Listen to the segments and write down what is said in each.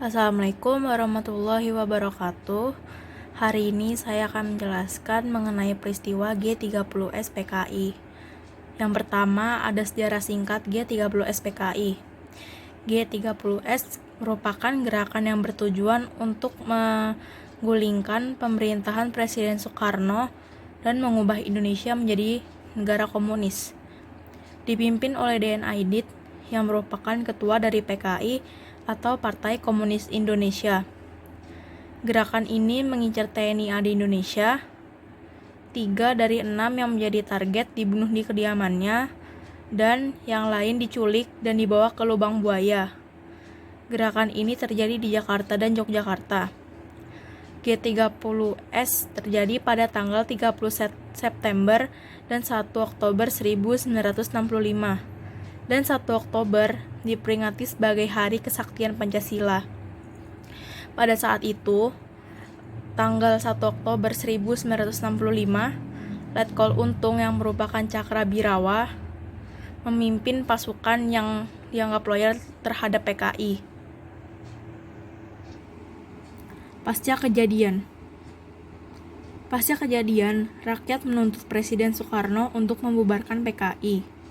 Assalamualaikum warahmatullahi wabarakatuh. Hari ini saya akan menjelaskan mengenai peristiwa G30S PKI. Yang pertama, ada sejarah singkat G30S PKI. G30S merupakan gerakan yang bertujuan untuk menggulingkan pemerintahan Presiden Soekarno dan mengubah Indonesia menjadi negara komunis. Dipimpin oleh D.N. Aidit yang merupakan ketua dari PKI atau Partai Komunis Indonesia. Gerakan ini mengincar TNI AD Indonesia. 3 dari 6 yang menjadi target dibunuh di kediamannya, dan yang lain diculik dan dibawa ke lubang buaya. Gerakan ini terjadi di Jakarta dan Yogyakarta. G30S terjadi pada tanggal 30 September dan 1 Oktober 1965, dan 1 Oktober diperingati sebagai Hari Kesaktian Pancasila. Pada saat itu, tanggal 1 Oktober 1965, Letkol Untung yang merupakan Cakrabirawa memimpin pasukan yang dianggap loyal terhadap PKI. Pasca kejadian, rakyat menuntut Presiden Soekarno untuk membubarkan PKI.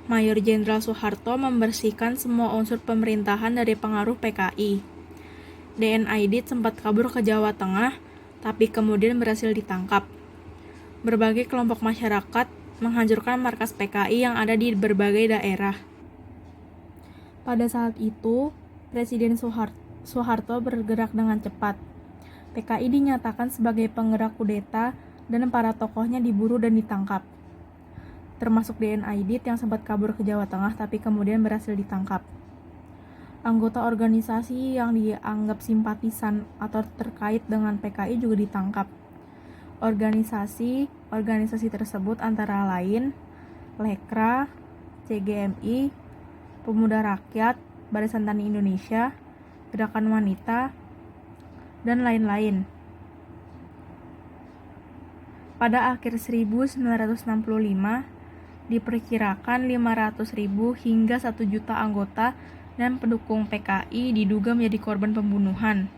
Mayor Jenderal Soeharto membersihkan semua unsur pemerintahan dari pengaruh PKI. D.N. Aidit sempat kabur ke Jawa Tengah, tapi kemudian berhasil ditangkap. Berbagai kelompok masyarakat menghancurkan markas PKI yang ada di berbagai daerah. Pada saat itu, Presiden Soeharto bergerak dengan cepat. PKI dinyatakan sebagai penggerak kudeta dan para tokohnya diburu dan ditangkap. Termasuk D.N. Aidit yang sempat kabur ke Jawa Tengah tapi kemudian berhasil ditangkap. Anggota organisasi yang dianggap simpatisan atau terkait dengan PKI juga ditangkap. Organisasi tersebut antara lain Lekra, CGMI, Pemuda Rakyat, Barisan Tani Indonesia, Gerakan Wanita, dan lain-lain. Pada akhir 1965, diperkirakan 500.000 hingga 1 juta anggota dan pendukung PKI diduga menjadi korban pembunuhan,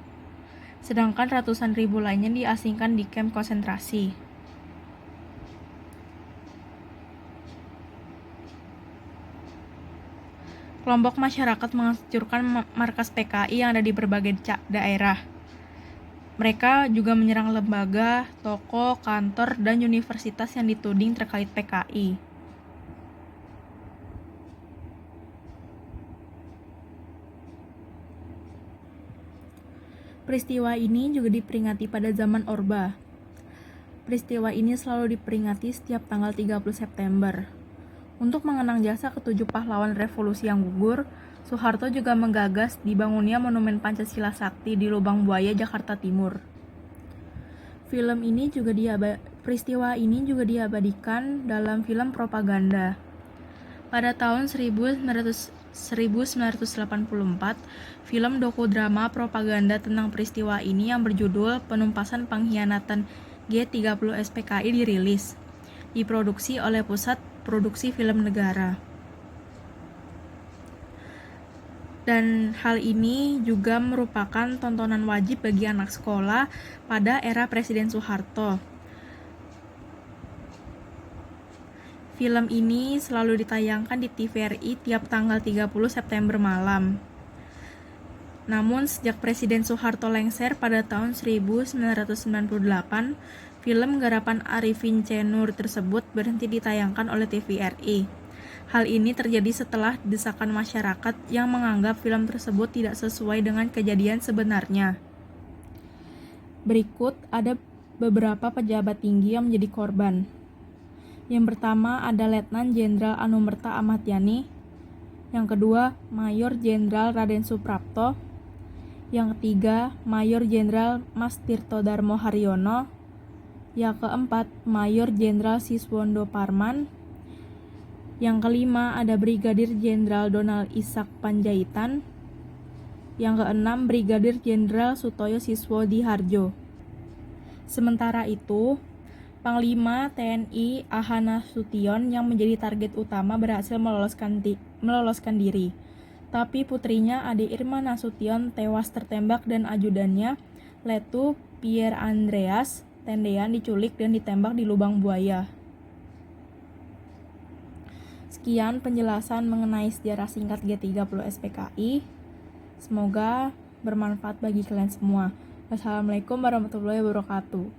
sedangkan ratusan ribu lainnya diasingkan di kamp konsentrasi. Kelompok masyarakat menghancurkan markas PKI yang ada di berbagai daerah. Mereka juga menyerang lembaga, toko, kantor, dan universitas yang dituding terkait PKI. Peristiwa ini juga diperingati pada zaman Orba. Peristiwa ini selalu diperingati setiap tanggal 30 September. Untuk mengenang jasa ketujuh pahlawan revolusi yang gugur, Soeharto juga menggagas dibangunnya Monumen Pancasila Sakti di Lubang Buaya, Jakarta Timur. Peristiwa ini juga diabadikan dalam film propaganda. Pada tahun 1984, film dokudrama propaganda tentang peristiwa ini yang berjudul Penumpasan Pengkhianatan G30S PKI dirilis, diproduksi oleh Pusat Produksi Film Negara. Dan hal ini juga merupakan tontonan wajib bagi anak sekolah pada era Presiden Soeharto. Film ini selalu ditayangkan di TVRI tiap tanggal 30 September malam. Namun sejak Presiden Soeharto lengser pada tahun 1998, film garapan Arifin C. Nur tersebut berhenti ditayangkan oleh TVRI. Hal ini terjadi setelah desakan masyarakat yang menganggap film tersebut tidak sesuai dengan kejadian sebenarnya. Berikut ada beberapa pejabat tinggi yang menjadi korban. Yang pertama ada Letnan Jenderal Anumerta Ahmad Yani. Yang kedua, Mayor Jenderal Raden Suprapto. Yang ketiga, Mayor Jenderal Mas Tirto Darmo Haryono. Yang keempat, Mayor Jenderal Siswondo Parman. Yang kelima, ada Brigadir Jenderal Donald Ishak Panjaitan. Yang keenam, Brigadir Jenderal Sutoyo Siswodiharjo. Sementara itu, Panglima TNI Ahana Sution yang menjadi target utama berhasil meloloskan diri. Tetapi putrinya Ade Irma Nasution tewas tertembak dan ajudannya Letu Pierre Andreas Tendean diculik dan ditembak di lubang buaya. Sekian penjelasan mengenai sejarah singkat G30 SPKI. Semoga bermanfaat bagi kalian semua. Wassalamualaikum warahmatullahi wabarakatuh.